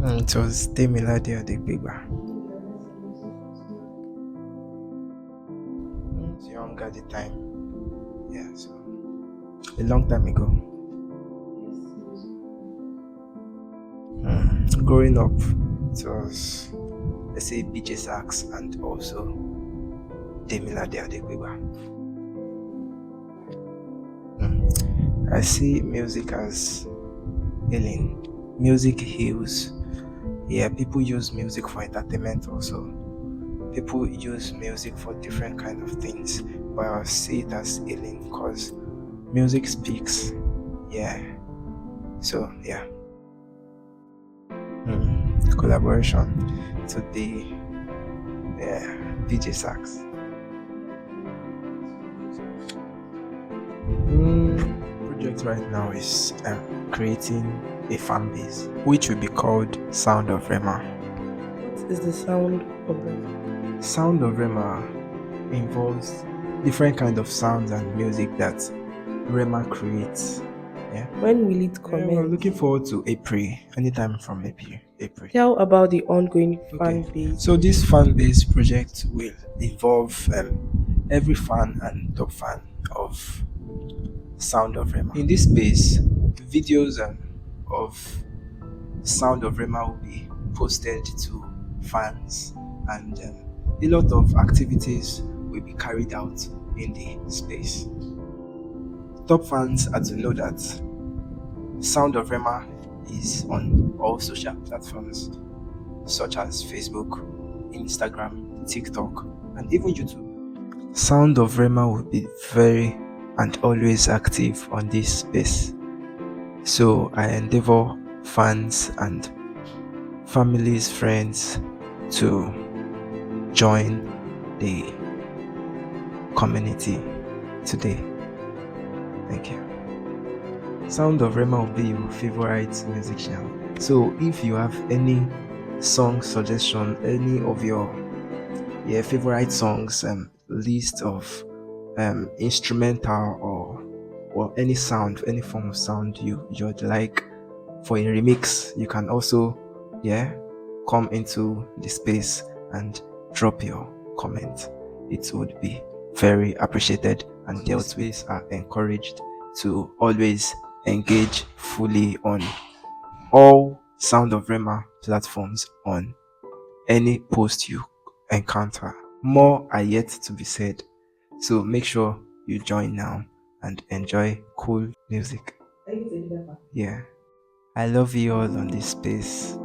It was Demilade Adegbiba. It's young at the time. Yeah, so a long time ago. Growing up, it was, let's say, BJ Sachs and also Demilade Adegbiba. I see music as healing. Music heals. Yeah, people use music for entertainment also. People use music for different kind of things, but I see it as healing because music speaks. Yeah. So yeah. Collaboration to the DJ Sax. Project right now is creating a fan base, which will be called Sound of Rhema. What is the sound of Rhema? Sound of Rhema involves different kind of sounds and music that Rhema creates. Yeah. When will it Yeah, commence? we're looking forward to April, anytime from April. Tell about the ongoing fan base. So this fan base project will involve every fan and top fan of Sound of Rhema. In this space, videos of Sound of Rhema will be posted to fans, and a lot of activities will be carried out in the space. Top fans are to know that Sound of Rhema is on all social platforms such as Facebook, Instagram, TikTok, and even YouTube. Sound of Rhema will be very and always active on this space. So I endeavor fans and families, friends to join the community today. Thank you. Sound of Rhema will be your favorite music channel. So if you have any song suggestion, any of your favorite songs, list of instrumental or any sound, any form of sound you'd like for a remix, you can also come into the space and drop your comment. It would be very appreciated, and the space are encouraged to always engage fully on all Sound of Rhema platforms on any post you encounter. More are yet to be said, so make sure you join now and enjoy cool music. Yeah, I love you all on this space.